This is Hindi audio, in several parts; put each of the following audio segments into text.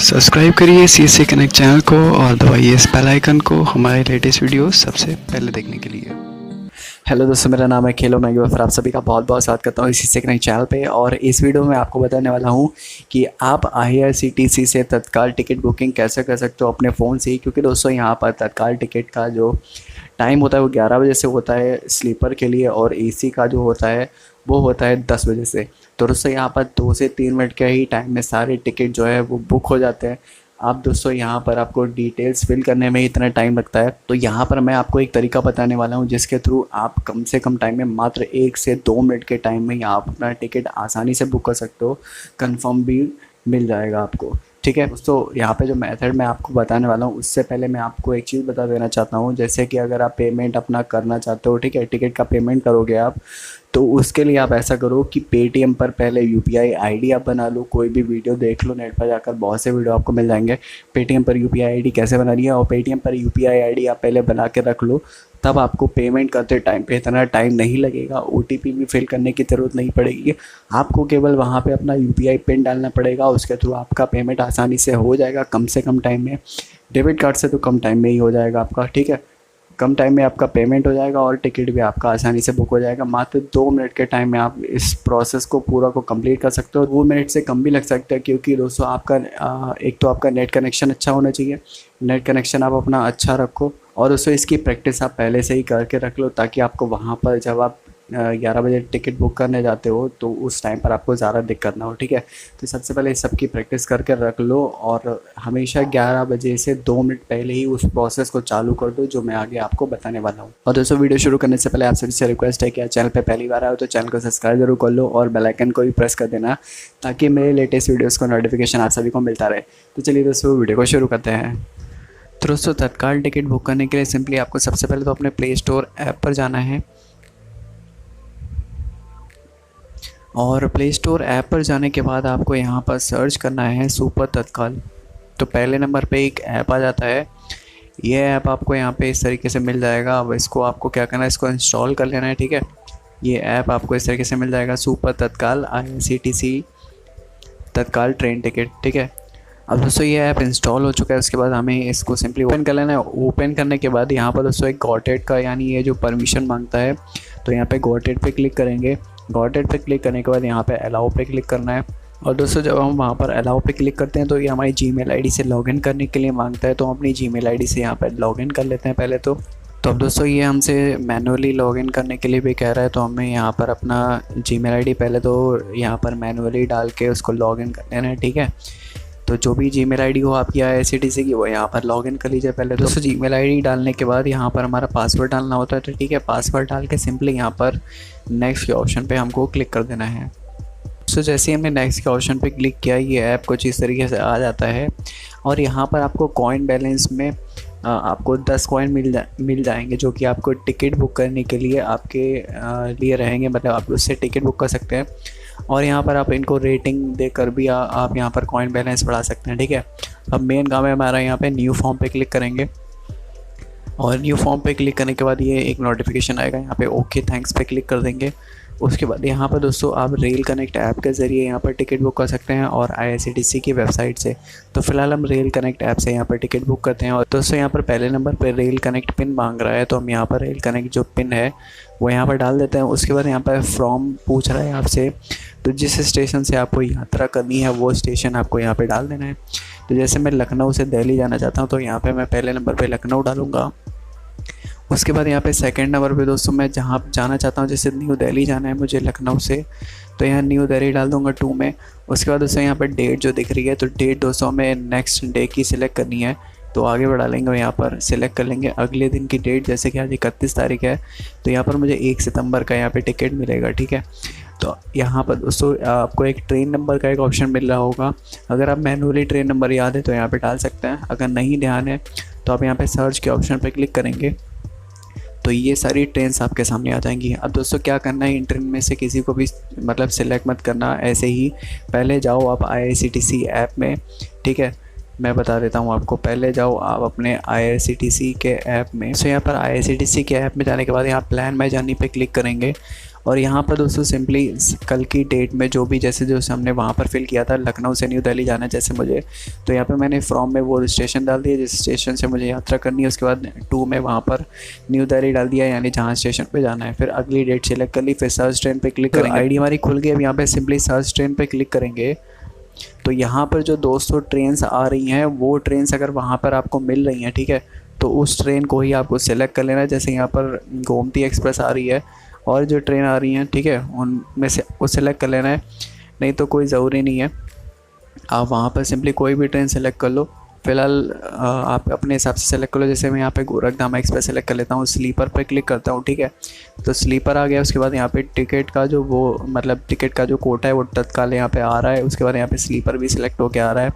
सब्सक्राइब करिए CSC कनेक्ट चैनल को और दबाइए इस बेल आइकन को हमारे लेटेस्ट वीडियो सबसे पहले देखने के लिए। हेलो दोस्तों, मेरा नाम है खेलो मैंगो। फिर आप सभी का बहुत बहुत स्वागत करता हूँ CSC कनेक्ट चैनल पे। और इस वीडियो में आपको बताने वाला हूँ कि आप IRCTC से तत्काल टिकट बुकिंग कैसे कर सकते हो अपने फ़ोन से ही। क्योंकि दोस्तों यहाँ पर तत्काल टिकट का जो टाइम होता है वो 11 बजे से होता है स्लीपर के लिए, और AC का जो होता है वो होता है 10 बजे से। तो दोस्तों यहाँ पर 2 से 3 मिनट के ही टाइम में सारे टिकट जो है वो बुक हो जाते हैं। अब दोस्तों यहाँ पर आपको डिटेल्स फिल करने में इतना टाइम लगता है, तो यहाँ पर मैं आपको एक तरीका बताने वाला हूँ जिसके थ्रू आप कम से कम टाइम में मात्र 1 से 2 मिनट के टाइम में आप अपना टिकट आसानी से बुक कर सकते हो। कंफर्म भी मिल जाएगा आपको। ठीक है दोस्तों, यहाँ पे जो मेथड मैं आपको बताने वाला हूँ उससे पहले मैं आपको एक चीज़ बता देना चाहता हूँ। जैसे कि अगर आप पेमेंट अपना करना चाहते हो, ठीक है, टिकट का पेमेंट करोगे आप, तो उसके लिए आप ऐसा करो कि पेटीएम पर पहले UPI ID आप बना लो। कोई भी वीडियो देख लो, नेट पर जाकर बहुत से वीडियो आपको मिल जाएंगे पेटीएम पर UPI ID कैसे बनानी है। और पेटीएम पर UPI ID आप पहले बना के रख लो, तब आपको पेमेंट करते टाइम पे इतना टाइम नहीं लगेगा। OTP भी फिल करने की ज़रूरत नहीं पड़ेगी। आपको केवल वहाँ पे अपना UPI पिन डालना पड़ेगा, उसके थ्रू आपका पेमेंट आसानी से हो जाएगा कम से कम टाइम में। डेबिट कार्ड से तो कम टाइम में ही हो जाएगा आपका। ठीक है, कम टाइम में आपका पेमेंट हो जाएगा और टिकट भी आपका आसानी से बुक हो जाएगा। मात्र 2 मिनट के टाइम में आप इस प्रोसेस को पूरा को कंप्लीट कर सकते हो। 2 मिनट से कम भी लग सकता है, क्योंकि दोस्तों आपका एक तो आपका नेट कनेक्शन अच्छा होना चाहिए। नेट कनेक्शन आप अपना अच्छा रखो, और दोस्तों इसकी प्रैक्टिस आप पहले से ही करके रख लो, ताकि आपको वहाँ पर जब आप 11 बजे टिकट बुक करने जाते हो तो उस टाइम पर आपको ज़्यादा दिक्कत ना हो। ठीक है, तो सबसे पहले इस सब की प्रैक्टिस करके रख लो, और हमेशा 11 बजे से 2 मिनट पहले ही उस प्रोसेस को चालू कर दो जो मैं आगे आपको बताने वाला हूँ। और दोस्तों वीडियो शुरू करने से पहले आप सभी से रिक्वेस्ट है कि चैनल पर पहली बार आए हो तो चैनल को सब्सक्राइब जरूर कर लो और बेल आइकन को भी प्रेस कर देना, ताकि मेरे लेटेस्ट वीडियोज़ का नोटिफिकेशन आप सभी को मिलता रहे। तो चलिए दोस्तों वीडियो को शुरू करते हैं। तो दोस्तों तत्काल टिकट बुक करने के लिए सिंपली आपको सबसे पहले तो अपने प्ले स्टोर ऐप पर जाना है, और प्ले स्टोर ऐप पर जाने के बाद आपको यहाँ पर सर्च करना है सुपर तत्काल। तो पहले नंबर पे एक ऐप आ जाता है। ये ऐप आपको यहाँ पे इस तरीके से मिल जाएगा। अब इसको आपको क्या करना है, इसको इंस्टॉल कर लेना है। ठीक है, ये ऐप आपको इस तरीके से मिल जाएगा, सुपर तत्काल IRCTC तत्काल ट्रेन टिकट। ठीक है, अब दोस्तों ये ऐप इंस्टॉल हो चुका है। उसके बाद हमें इसको सिंपली ओपन कर लेना है। ओपन करने के बाद यहाँ पर दोस्तों एक गॉट इट का यानी ये जो परमिशन मांगता है, तो यहाँ पे गॉट इट पे क्लिक करेंगे। गॉट इट पे क्लिक करने के बाद यहाँ पे अलाउ पे क्लिक करना है। और दोस्तों जब हम वहाँ पर अलाउ पे क्लिक करते हैं तो ये हमारी Gmail ID से लॉगिन करने के लिए मांगता है, तो हम अपनी Gmail ID से यहाँ पर लॉगिन कर लेते हैं पहले तो। अब दोस्तों ये हमसे मैनुअली लॉगिन करने के लिए भी कह रहा है, तो हमें यहाँ पर अपना Gmail ID पहले तो यहाँ पर मैनुअली डाल के उसको लॉगिन कर लेना है। ठीक है, तो जो भी Gmail ID हो आपकी IRCTC की वो यहाँ पर लॉगिन कर लीजिए पहले। दोस्तों Gmail ID डालने के बाद यहाँ पर हमारा पासवर्ड डालना होता है। तो ठीक है, पासवर्ड डाल के सिंपली यहाँ पर नेक्स्ट के ऑप्शन पे हमको क्लिक कर देना है। तो जैसे ही हमने नेक्स्ट के ऑप्शन पे क्लिक किया, ये ऐप कुछ इस तरीके से आ जाता है, और यहाँ पर आपको कॉइन बैलेंस में आपको 10 कॉइन मिल जाएंगे, जो कि आपको टिकट बुक करने के लिए आपके लिए रहेंगे। मतलब आप उससे टिकट बुक कर सकते हैं, और यहाँ पर आप इनको रेटिंग देकर भी आप यहाँ पर कॉइन बैलेंस बढ़ा सकते हैं। ठीक है, अब मेन काम है हमारा यहाँ पे न्यू फॉर्म पे क्लिक करेंगे, और न्यू फॉर्म पे क्लिक करने के बाद ये एक नोटिफिकेशन आएगा, यहाँ पे ओके थैंक्स पे क्लिक कर देंगे। उसके बाद यहाँ पर दोस्तों आप रेल कनेक्ट ऐप के ज़रिए यहाँ पर टिकट बुक कर सकते हैं, और IRCTC की वेबसाइट से। तो फिलहाल हम रेल कनेक्ट ऐप से यहाँ पर टिकट बुक करते हैं। और दोस्तों यहाँ पर पहले नंबर पर रेल कनेक्ट पिन मांग रहा है, तो हम यहाँ पर रेल कनेक्ट जो पिन है वो यहाँ पर डाल देते हैं। उसके बाद यहाँ पर फ्रॉम पूछ रहा है आपसे, तो जिस स्टेशन से आपको यात्रा करनी है वो स्टेशन आपको यहाँ पर डाल देना है। तो जैसे मैं लखनऊ से दिल्ली जाना चाहता हूँ, तो यहाँ पर मैं पहले नंबर पर लखनऊ डालूँगा। उसके बाद यहाँ पे सेकंड नंबर पे दोस्तों मैं जहाँ जाना चाहता हूँ, जैसे न्यू दिल्ली जाना है मुझे लखनऊ से, तो यहाँ न्यू दिल्ली डाल दूँगा 2 में। उसके बाद दोस्तों यहाँ पर डेट जो दिख रही है, तो डेट दोस्तों हमें नेक्स्ट डे की सिलेक्ट करनी है, तो आगे बढ़ा लेंगे। यहाँ पर सिलेक्ट कर लेंगे अगले दिन की डेट, जैसे कि आज 31 तारीख है, तो यहाँ पर मुझे 1 सितंबर का यहाँ पर टिकट मिलेगा। ठीक है, तो यहाँ पर दोस्तों आपको एक ट्रेन नंबर का एक ऑप्शन मिल रहा होगा। अगर आप मैनुअली ट्रेन नंबर याद है तो यहाँ पे डाल सकते हैं, अगर नहीं ध्यान है तो आप यहाँ पे सर्च के ऑप्शन पे क्लिक करेंगे, तो ये सारी ट्रेन्स आपके सामने आ जाएंगी। अब दोस्तों क्या करना है, इन ट्रेन में से किसी को भी मतलब सिलेक्ट मत करना, ऐसे ही पहले जाओ आप IRCTC ऐप में। ठीक है, मैं बता देता हूँ आपको। पहले जाओ आप अपने IRCTC के ऐप में। यहाँ पर IRCTC के ऐप में जाने के बाद यहाँ प्लान माई जर्नी पे क्लिक करेंगे, और यहाँ पर दोस्तों सिंपली कल की डेट में जो भी जैसे जो हमने वहाँ पर फिल किया था, लखनऊ से न्यू दिल्ली जाना है जैसे मुझे, तो यहाँ पे मैंने फॉर्म में वो स्टेशन डाल दिया जिस स्टेशन से मुझे यात्रा करनी है। उसके बाद 2 में वहाँ पर न्यू दिल्ली डाल दिया, यानी जहाँ स्टेशन पे जाना है। फिर अगली डेट सेलेक्ट कर ली, फिर सर्च ट्रेन पे क्लिक करेंगे। आईडी हमारी खुल गई। अब यहाँ पे सिंपली सर्च ट्रेन पे क्लिक करेंगे तो यहाँ पर जो 200 ट्रेन्स आ रही हैं वो ट्रेन्स अगर वहाँ पर आपको मिल रही हैं, ठीक है, तो उस ट्रेन को ही आपको सेलेक्ट कर लेना है। जैसे यहाँ पर गोमती एक्सप्रेस आ रही है और जो ट्रेन आ रही हैं, ठीक है, उनमें से वो सेलेक्ट कर लेना है, नहीं तो कोई ज़रूरी नहीं है। आप वहाँ पर सिंपली कोई भी ट्रेन सेलेक्ट कर लो। फ़िलहाल आप अपने हिसाब से सेलेक्ट कर लो। जैसे मैं यहाँ पे गोरखधाम एक्सप्रेस सेलेक्ट कर लेता हूँ, स्लीपर पे क्लिक करता हूँ, ठीक है, तो स्लीपर आ गया। उसके बाद यहाँ पे टिकट का जो वो मतलब टिकट का जो कोटा है वो तत्काल यहाँ पे आ रहा है। उसके बाद यहाँ पे स्लीपर भी सिलेक्ट होके आ रहा है।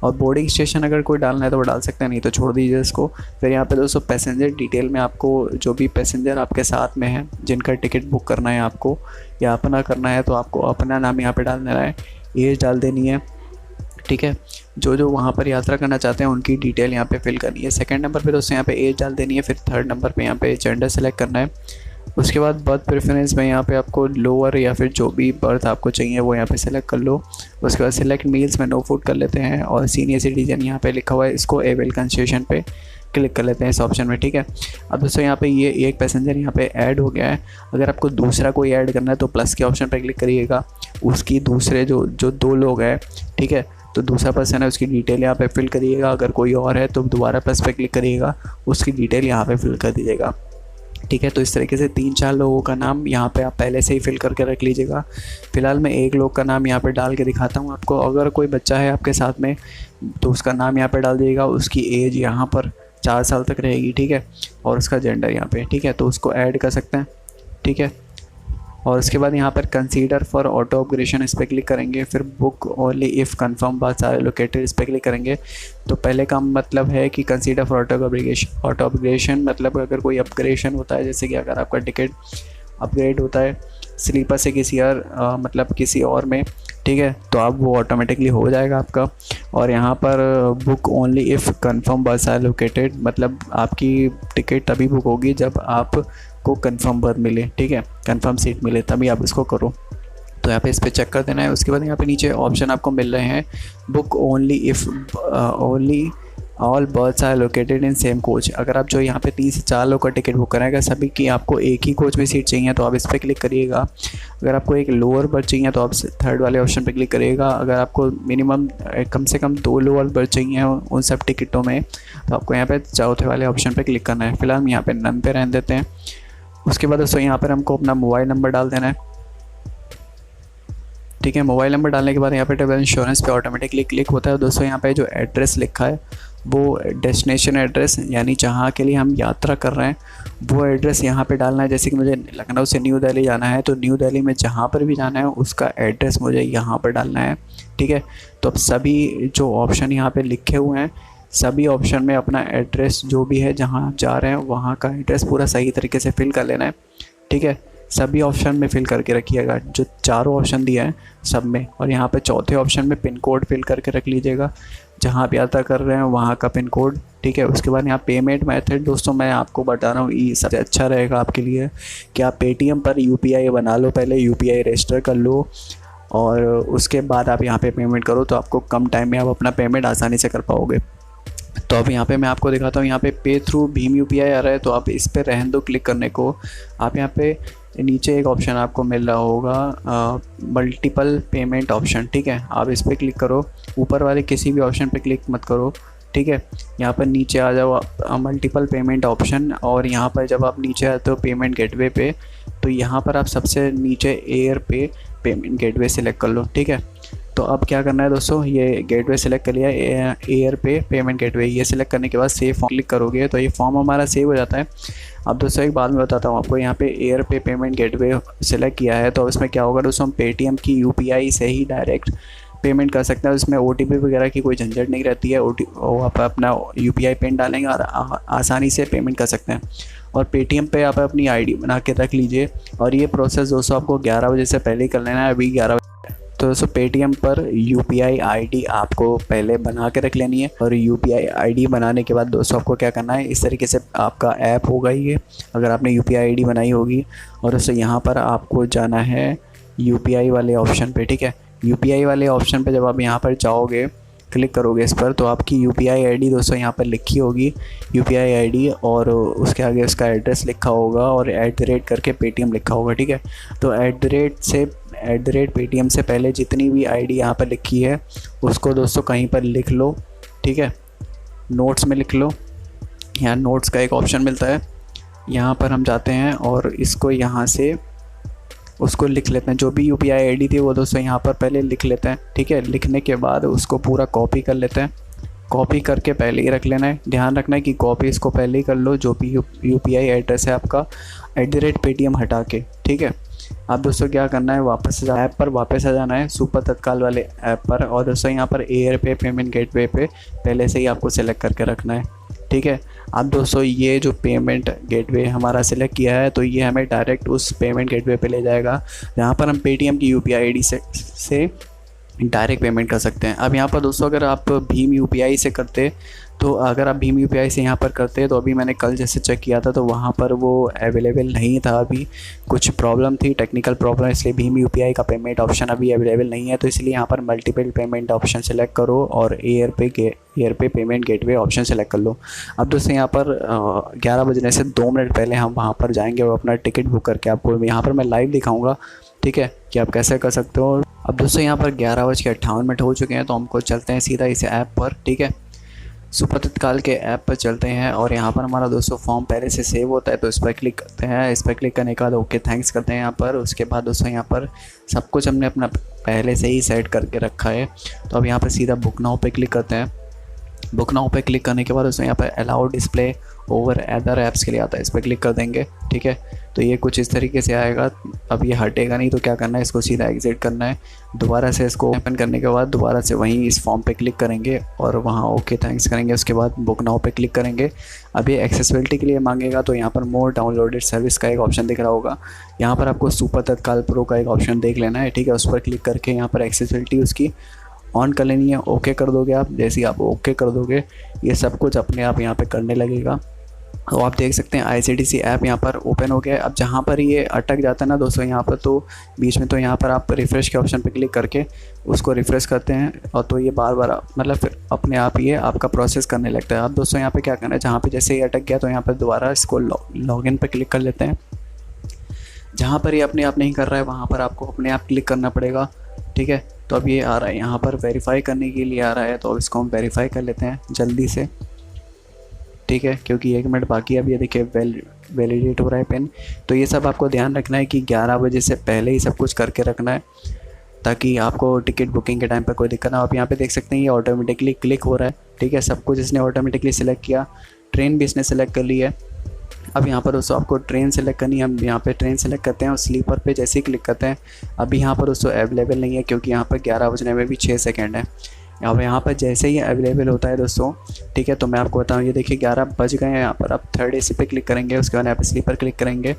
और बोर्डिंग स्टेशन अगर कोई डालना है तो वो डाल सकते हैं, नहीं तो छोड़ दीजिए इसको। फिर यहाँ पे दोस्तों पैसेंजर डिटेल में आपको जो भी पैसेंजर आपके साथ में हैं जिनका टिकट बुक करना है आपको या अपना करना है, तो आपको अपना नाम यहाँ पर डाल देना है, एज डाल देनी है, ठीक है। जो वहाँ पर यात्रा करना चाहते हैं उनकी डिटेल यहाँ पे फिल करनी है। सेकंड नंबर पे दोस्तों यहाँ पे एज डाल देनी है। फिर थर्ड नंबर पे यहाँ पे जेंडर सेलेक्ट करना है। उसके बाद बर्थ प्रेफरेंस में यहाँ पे आपको लोअर या फिर जो भी बर्थ आपको चाहिए वो यहाँ पे सेलेक्ट कर लो। उसके बाद सिलेक्ट मील्स में नो फूड कर लेते हैं और सीनियर सिटीजन यहाँ पे लिखा हुआ है, इसको एवेल कंसेशन पे क्लिक कर लेते हैं इस ऑप्शन में, ठीक है। अब दोस्तों यहाँ पे ये एक पैसेंजर यहाँ पे ऐड हो गया है। अगर आपको दूसरा कोई ऐड करना है तो प्लस के ऑप्शन पे क्लिक करिएगा। उसकी दूसरे जो 2 लोग हैं, ठीक है, तो दूसरा पर्सन है उसकी डिटेल यहाँ पे फिल करिएगा। अगर कोई और है तो दोबारा प्लस पे क्लिक करिएगा, उसकी डिटेल यहाँ पे फिल कर दीजिएगा, ठीक है। तो इस तरीके से 3-4 लोगों का नाम यहाँ पे आप पहले से ही फिल करके रख लीजिएगा। फ़िलहाल मैं एक लोग का नाम यहाँ पे डाल के दिखाता हूँ आपको। अगर कोई बच्चा है आपके साथ में तो उसका नाम यहाँ पे डाल दीजिएगा। उसकी एज यहाँ पर 4 साल तक रहेगी, ठीक है, और उसका जेंडर यहाँ पे, ठीक है, तो उसको ऐड कर सकते हैं, ठीक है। और उसके बाद यहाँ पर कंसीडर फॉर ऑटो अपग्रेडेशन इस पर क्लिक करेंगे। फिर बुक ओनली इफ़ कंफर्म बात आर लोकेटेड इस पर क्लिक करेंगे। तो पहले का मतलब है कि कंसीडर फॉर ऑटो अपग्रेडेशन मतलब अगर कोई अपग्रेडेशन होता है, जैसे कि अगर आपका टिकट अपग्रेड होता है स्लीपर से किसी और मतलब किसी और में, ठीक है, तो अब वो ऑटोमेटिकली हो जाएगा आपका। और यहाँ पर बुक ओनली इफ़ कंफर्म बस आर लोकेटेड मतलब आपकी टिकट तभी बुक होगी जब आपको कंफर्म बर्थ मिले, ठीक है, कंफर्म सीट मिले, तभी आप इसको करो। तो यहाँ पे इस पर चेक कर देना है। उसके बाद यहाँ पे नीचे ऑप्शन आपको मिल रहे हैं, book only if only all berths are located in same coach. अगर आप जो यहाँ पे 3 से 4 लोग का टिकट बुक कराएगा, सभी की आपको एक ही कोच में सीट चाहिए तो आप इस पर क्लिक करिएगा। अगर आपको एक लोअर बर्थ चाहिए तो आप थर्ड वाले ऑप्शन पे क्लिक करिएगा। अगर आपको मिनिमम कम से कम 2 लोअर बर्थ चाहिए उन सब टिकटों में तो आपको यहाँ पे चौथे वाले ऑप्शन पे क्लिक करना है। फिलहाल हम यहाँ पे नन पे रहने देते हैं। उसके बाद दोस्तों यहाँ पर हमको अपना मोबाइल नंबर डाल देना है, ठीक है। मोबाइल नंबर डालने के बाद यहाँ पे ट्रैवल इंश्योरेंस पे ऑटोमेटिकली क्लिक होता है। दोस्तों यहाँ पे जो एड्रेस लिखा है वो डेस्टिनेशन एड्रेस यानी जहाँ के लिए हम यात्रा कर रहे हैं वो एड्रेस यहाँ पे डालना है। जैसे कि मुझे लखनऊ से न्यू दिल्ली जाना है तो न्यू दिल्ली में जहाँ पर भी जाना है उसका एड्रेस मुझे यहाँ पर डालना है, ठीक है। तो अब सभी जो ऑप्शन यहाँ पे लिखे हुए हैं सभी ऑप्शन में अपना एड्रेस जो भी है जहाँ जा रहे हैं वहाँ का एड्रेस पूरा सही तरीके से फिल कर लेना है, ठीक है। सभी ऑप्शन में फिल करके रखिएगा जो चारों ऑप्शन दिए हैं सब में। और यहाँ पे चौथे ऑप्शन में पिन कोड फिल करके रख लीजिएगा जहाँ आप यात्रा कर रहे हैं वहाँ का पिन कोड, ठीक है। उसके बाद यहाँ पेमेंट मेथड दोस्तों मैं आपको बता रहा हूँ ये सबसे अच्छा रहेगा आपके लिए कि आप पेटीएम पर यूपीआई बना लो, पहले यूपीआई रजिस्टर कर लो और उसके बाद आप यहाँ पे पेमेंट करो तो आपको कम टाइम में आप अपना पेमेंट आसानी से कर पाओगे। तो अब यहाँ पे मैं आपको दिखाता हूँ, यहाँ पे पे थ्रू भीम यूपीआई आ रहा है तो आप इस पर रहने दो क्लिक करने को। आप यहाँ पे नीचे एक ऑप्शन आपको मिल रहा होगा मल्टीपल पेमेंट ऑप्शन, ठीक है, आप इस पर क्लिक करो। ऊपर वाले किसी भी ऑप्शन पे क्लिक मत करो, ठीक है। यहाँ पर नीचे आ जाओ मल्टीपल पेमेंट ऑप्शन और यहाँ पर जब आप नीचे आते हो पेमेंट गेटवे पे तो यहाँ पर आप सबसे नीचे एयर पे पेमेंट गेटवे सेलेक्ट कर लो, ठीक है। तो अब क्या करना है दोस्तों, ये गेटवे सेलेक्ट कर लिया, एयर पे पेमेंट गेटवे, ये सेलेक्ट करने के बाद सेव फॉर्म क्लिक करोगे तो ये फॉर्म हमारा सेव हो जाता है। अब दोस्तों एक बात मैं बताता हूँ आपको, यहाँ पे एयर पे पेमेंट गेटवे सेलेक्ट किया है तो इसमें क्या होगा दोस्तों, हम पेटीएम की यूपीआई से ही डायरेक्ट पेमेंट कर सकते हैं। इसमें ओटीपी वगैरह की कोई झंझट नहीं रहती है। आप अपना यूपीआई पिन डालेंगे और आसानी से पेमेंट कर सकते हैं। और पेटीएम पे आप अपनी आईडी बना के रख लीजिए। और ये प्रोसेस दोस्तों आपको 11 बजे से पहले ही कर लेना है, अभी 11 बजे। तो दोस्तों पेटीएम पर यूपीआई आईडी आपको पहले बना के रख लेनी है, और यूपीआई आईडी बनाने के बाद दोस्तों आपको क्या करना है, इस तरीके से आपका ऐप होगा ये, अगर आपने यूपीआई आईडी बनाई होगी। और दोस्तों यहाँ पर आपको जाना है यूपीआई वाले ऑप्शन पे, ठीक है। यूपीआई वाले ऑप्शन पे जब आप यहाँ पर जाओगे, क्लिक करोगे इस पर, तो आपकी यूपीआई आईडी दोस्तों यहाँ पर लिखी होगी, यूपीआई आईडी, और उसके आगे उसका एड्रेस लिखा होगा और @ करके पेटीएम लिखा होगा, ठीक है। तो @ पेटीएम से पहले जितनी भी आईडी यहाँ पर लिखी है उसको दोस्तों कहीं पर लिख लो, ठीक है। नोट्स में लिख लो, यहाँ नोट्स का एक ऑप्शन मिलता है, यहाँ पर हम जाते हैं और इसको यहाँ से उसको लिख लेते हैं। जो भी यूपीआई आईडी थी वो दोस्तों यहाँ पर पहले लिख लेते हैं, ठीक है। लिखने के बाद उसको पूरा कॉपी कर लेते हैं। कॉपी करके पहले ही रख लेना है, ध्यान रखना है कि कॉपी इसको पहले ही कर लो, जो भी यूपीआई एड्रेस है आपका @ पेटीएम हटा के, ठीक है। अब दोस्तों क्या करना है, वापस ऐप पर वापस आ जाना है, सुपर तत्काल वाले ऐप पर, और दोस्तों यहाँ पर एयर पे पेमेंट गेटवे पे पहले से ही आपको सेलेक्ट करके रखना है, ठीक है। अब दोस्तों ये जो पेमेंट गेटवे हमारा सिलेक्ट किया है, तो ये हमें डायरेक्ट उस पेमेंट गेटवे पे ले जाएगा जहाँ पर हम पेटीएम की यूपीआई आईडी से डायरेक्ट पेमेंट कर सकते हैं। अब यहाँ पर दोस्तों अगर आप भीम यूपीआई से करते, तो अगर आप भीम यूपीआई से यहाँ पर करते, तो अभी मैंने कल जैसे चेक किया था तो वहाँ पर वो अवेलेबल नहीं था, अभी कुछ प्रॉब्लम थी, टेक्निकल प्रॉब्लम, इसलिए भीम यूपीआई का पेमेंट ऑप्शन अभी अवेलेबल नहीं है। तो इसलिए यहाँ पर मल्टीपल पेमेंट ऑप्शन सेलेक्ट करो और एयर पे पेमेंट गेटवे ऑप्शन सेलेक्ट कर लो। अब दोस्तों यहाँ पर 11 बजने से 2 मिनट पहले हम वहाँ पर जाएंगे और अपना टिकट बुक करके आपको यहाँ पर मैं लाइव दिखाऊँगा, ठीक है, कि आप कैसे कर सकते हो। अब दोस्तों यहाँ पर 11:58 हो चुके हैं, तो हमको चलते हैं सीधा इस ऐप पर, ठीक है। सुपर तत्काल के ऐप पर चलते हैं और यहाँ पर हमारा दोस्तों फॉर्म पहले से सेव होता है, तो इस पर क्लिक करते हैं। इस पर क्लिक करने के बाद ओके थैंक्स करते हैं यहाँ पर। उसके बाद दोस्तों यहाँ पर सब कुछ हमने अपना पहले से ही सेट करके रखा है, तो अब यहाँ पर सीधा बुक नाउ पे क्लिक करते हैं। बुक नाउ पे क्लिक करने के बाद दोस्तों यहाँ पर allow display over other apps के लिए आता है, इस पर क्लिक कर देंगे, ठीक है। तो ये कुछ इस तरीके से आएगा। अब ये हटेगा नहीं, तो क्या करना है, इसको सीधा एग्जिट करना है। दोबारा से इसको ओपन करने के बाद दोबारा से वहीं इस फॉर्म पे क्लिक करेंगे और वहाँ ओके थैंक्स करेंगे। उसके बाद बुक नाउ पे क्लिक करेंगे। अब ये एक्सेसिबिलिटी के लिए मांगेगा, तो यहाँ पर मोर डाउनलोडेड सर्विस का एक ऑप्शन दिख रहा होगा, यहाँ पर आपको सुपर तत्काल प्रो का एक ऑप्शन देख लेना है, ठीक है। उस पर क्लिक करके यहाँ पर एक्सेसिबिलिटी उसकी ऑन कर लेनी है, ओके कर दोगे आप। जैसे ही आप ओके कर दोगे, ये सब कुछ अपने आप यहाँ पे करने लगेगा। तो आप देख सकते हैं ICTC ऐप यहाँ पर ओपन हो गया है। अब जहाँ पर ये अटक जाता है ना दोस्तों यहाँ पर, तो बीच में, तो यहाँ पर आप रिफ़्रेश के ऑप्शन पे क्लिक करके उसको रिफ़्रेश करते हैं, और तो ये बार बार मतलब फिर अपने आप ये आपका प्रोसेस करने लगता है। अब दोस्तों यहाँ पे क्या करना है, जहाँ पे जैसे ये अटक गया तो यहाँ पर दोबारा इसको लॉगिन पे क्लिक कर लेते हैं। जहाँ पर ये अपने आप नहीं कर रहा है वहाँ पर आपको अपने आप क्लिक करना पड़ेगा, ठीक है। तो अब ये आ रहा है यहाँ पर वेरीफाई करने के लिए आ रहा है, तो अब इसको हम वेरीफाई कर लेते हैं जल्दी से, ठीक है, क्योंकि 1 मिनट बाकी है। अब ये देखिए वैलिडेट हो रहा है पिन। तो ये सब आपको ध्यान रखना है कि 11 बजे से पहले ही सब कुछ करके रखना है, ताकि आपको टिकट बुकिंग के टाइम पर कोई दिक्कत ना हो। आप यहाँ पे देख सकते हैं ये ऑटोमेटिकली क्लिक हो रहा है, ठीक है। सब कुछ इसने ऑटोमेटिकली सिलेक्ट किया, ट्रेन भी इसने सेलेक्ट कर ली है। अब यहाँ पर दोस्तों आपको ट्रेन सेलेक्ट करनी है, हम यहाँ पे ट्रेन सेलेक्ट करते हैं और स्लीपर पे जैसे ही क्लिक करते हैं, अभी यहाँ पर दोस्तों अवेलेबल नहीं है, क्योंकि यहाँ पर 11 बजने में भी 6 सेकंड है। अब यहाँ पर जैसे ही अवेलेबल होता है दोस्तों, ठीक है, तो मैं आपको बताऊँ, ये देखिए 11 बज गए हैं। यहाँ पर आप 3rd AC पे क्लिक करेंगे, उसके बाद यहाँ पर स्लीपर क्लिक करेंगे।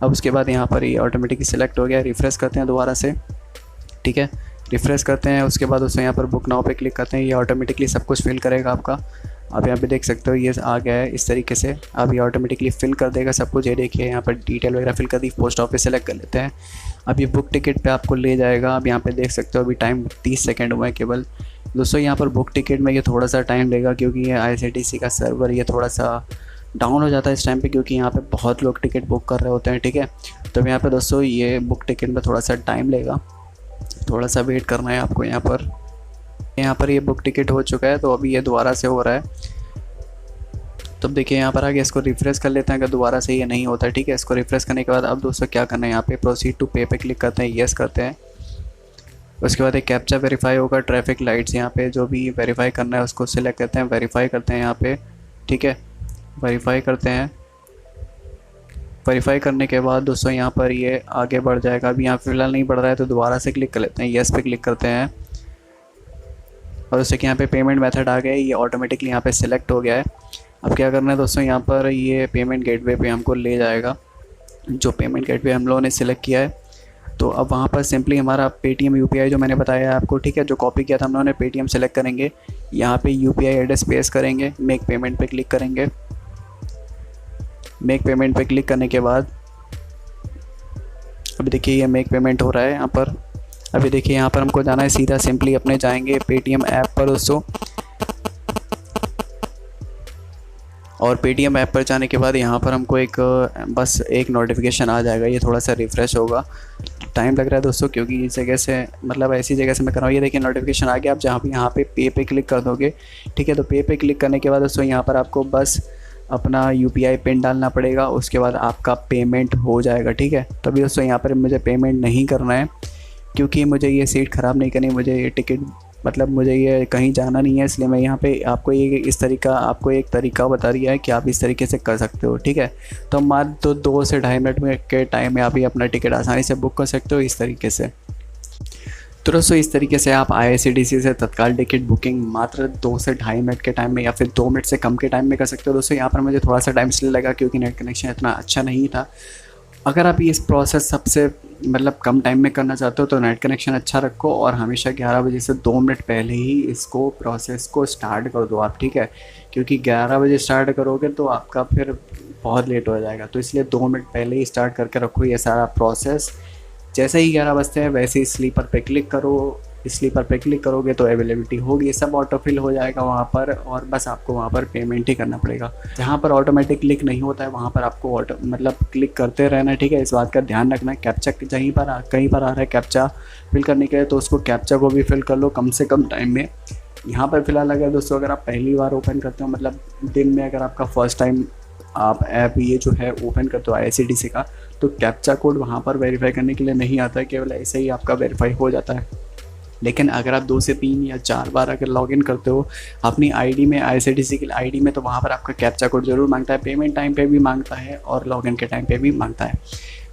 अब उसके बाद यहाँ पर ये ऑटोमेटिकली सेलेक्ट हो गया। रिफ्रेश करते हैं दोबारा से, ठीक है, रिफ्रेश करते हैं। उसके बाद दोस्तों यहाँ पर बुक नाउ पे क्लिक करते हैं, ये ऑटोमेटिकली सब कुछ फिल करेगा आपका। अब यहाँ पे देख सकते हो ये आ गया है इस तरीके से। अब ये ऑटोमेटिकली फिल कर देगा सब कुछ। ये देखिए यहाँ पर डिटेल वगैरह फिल कर दी। पोस्ट ऑफिस सेलेक्ट कर लेते हैं। अब ये बुक टिकट पे आपको ले जाएगा। अब यहाँ पे देख सकते हो अभी टाइम 30 सेकंड हुआ है केवल। दोस्तों यहाँ पर बुक टिकट में ये थोड़ा सा टाइम लेगा, क्योंकि ये ICTC का सर्वर ये थोड़ा सा डाउन हो जाता है इस टाइम पे, क्योंकि यहाँ पे बहुत लोग टिकट बुक कर रहे होते हैं, ठीक है। तो यहाँ पे दोस्तों ये बुक टिकट में थोड़ा सा टाइम लेगा, थोड़ा सा वेट करना है आपको। यहाँ पर ये बुक टिकट हो चुका है, तो अभी ये दोबारा से हो रहा है। तो देखिए यहाँ पर आगे इसको रिफ्रेश कर लेते हैं, अगर दोबारा से ये नहीं होता है, ठीक है। इसको रिफ्रेश करने के बाद अब दोस्तों क्या करना है, यहाँ पे प्रोसीड टू पे पे क्लिक करते हैं, येस करते हैं। उसके बाद एक कैप्चा वेरीफाई होगा, ट्रैफिक लाइट्स यहाँ पे जो भी वेरीफाई करना है उसको सिलेक्ट करते हैं, वेरीफाई करते हैं यहाँ पे, ठीक है। वेरीफाई करते हैं। वेरीफाई करने के बाद दोस्तों यहाँ पर ये आगे बढ़ जाएगा। अभी यहाँ फिलहाल नहीं बढ़ रहा है, तो दोबारा से क्लिक कर लेते हैं, येस पे क्लिक करते हैं। और उससे कि यहाँ पे पेमेंट मेथड आ गया है, ये ऑटोमेटिकली यहाँ पे सिलेक्ट हो गया है। अब क्या करना है दोस्तों, यहाँ पर ये पेमेंट गेटवे पे हमको ले जाएगा, जो पेमेंट गेटवे हम लोगों ने सिलेक्ट किया है। तो अब वहाँ पर सिंपली हमारा पेटीएम यूपीआई जो मैंने बताया आपको, ठीक है, जो कॉपी किया था हम लोगों ने, पेटीएम सेलेक्ट करेंगे, यहाँ पे यूपीआई एड्रेस पेस्ट करेंगे, मेक पेमेंट पे क्लिक करेंगे। मेक पेमेंट पे क्लिक करने के बाद अभी देखिए ये मेक पेमेंट हो रहा है यहाँ पर। अभी देखिए यहाँ पर हमको जाना है सीधा, सिंपली अपने जाएंगे पेटीएम ऐप पर दोस्तों, और पेटीएम ऐप पर जाने के बाद यहाँ पर हमको एक बस एक नोटिफिकेशन आ जाएगा। ये थोड़ा सा रिफ़्रेश होगा, टाइम लग रहा है दोस्तों, क्योंकि इस जगह से मतलब ऐसी जगह से मैं कर रहा हूँ। ये देखिए नोटिफिकेशन आ गया। आप जहाँ पे यहाँ पे क्लिक कर दोगे, ठीक है। तो पे क्लिक करने के बाद दोस्तों यहाँ पर आपको बस अपना यूपीआई पिन डालना पड़ेगा, उसके बाद आपका पेमेंट हो जाएगा, ठीक है। तो अभी दोस्तों यहाँ पर मुझे पेमेंट नहीं करना है, क्योंकि मुझे ये सीट ख़राब नहीं करनी, मुझे ये टिकट मतलब मुझे ये कहीं जाना नहीं है, इसलिए मैं यहाँ पे आपको ये इस तरीका आपको एक तरीका बता दिया है कि आप इस तरीके से कर सकते हो, ठीक है। तो मात्र 2 से 2.5 मिनट में के टाइम में आप ही अपना टिकट आसानी से बुक कर सकते हो इस तरीके से। तो दोस्तों इस तरीके से आप IRCTC से तत्काल टिकट बुकिंग मात्र 2 से 2.5 मिनट के टाइम में या फिर 2 मिनट से कम के टाइम में कर सकते हो दोस्तों। यहाँ पर मुझे थोड़ा सा टाइम इसलिए लगा क्योंकि नेट कनेक्शन इतना अच्छा नहीं था। अगर आप इस प्रोसेस सबसे मतलब कम टाइम में करना चाहते हो तो नेट कनेक्शन अच्छा रखो और हमेशा 11 बजे से 2 मिनट पहले ही इसको प्रोसेस को स्टार्ट कर दो आप, ठीक है। क्योंकि 11 बजे स्टार्ट करोगे तो आपका फिर बहुत लेट हो जाएगा, तो इसलिए 2 मिनट पहले ही स्टार्ट करके रखो ये सारा प्रोसेस। जैसे ही 11 बजते हैं वैसे ही स्लीपर पे क्लिक करो, स्लीपर पे क्लिक करोगे तो अवेलेबिलिटी होगी, सब ऑटोफिल हो जाएगा वहाँ पर, और बस आपको वहाँ पर पेमेंट ही करना पड़ेगा। जहाँ पर ऑटोमेटिक क्लिक नहीं होता है वहाँ पर आपको मतलब क्लिक करते रहना है, ठीक है। इस बात का ध्यान रखना है। कैप्चा कहीं पर आ रहा है कैप्चा फिल करने के लिए, तो उसको कैप्चा को भी फिल कर लो कम से कम टाइम में। यहाँ पर फिलहाल अगर दोस्तों अगर आप पहली बार ओपन करते हो, मतलब दिन में अगर आपका फर्स्ट टाइम आप ऐप ये जो है ओपन करते हो IRCTC का, तो कैप्चा कोड वहाँ पर वेरीफाई करने के लिए नहीं आता है, केवल ऐसे ही आपका वेरीफाई हो जाता है। लेकिन अगर आप 2 से 3 या 4 बार अगर लॉगिन करते हो अपनी आईडी में, IRCTC की आईडी में, तो वहाँ पर आपका कैप्चा कोड ज़रूर मांगता है। पेमेंट टाइम पे भी मांगता है और लॉगिन के टाइम पे भी मांगता है।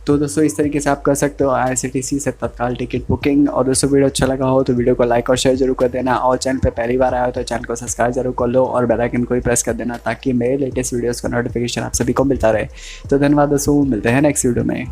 तो दोस्तों इस तरीके से आप कर सकते हो IRCTC से तत्काल टिकट बुकिंग। और दोस्तों वीडियो अच्छा लगा हो तो वीडियो को लाइक और शेयर जरूर कर देना, और चैनल पे पहली बार आया हो तो चैनल को सब्सक्राइब जरूर कर लो और बेल आइकन को भी प्रेस कर देना, ताकि मेरे लेटेस्ट वीडियोज़ का नोटिफिकेशन आप सभी को मिलता रहे। तो धन्यवाद दोस्तों, मिलते हैं नेक्स्ट वीडियो में।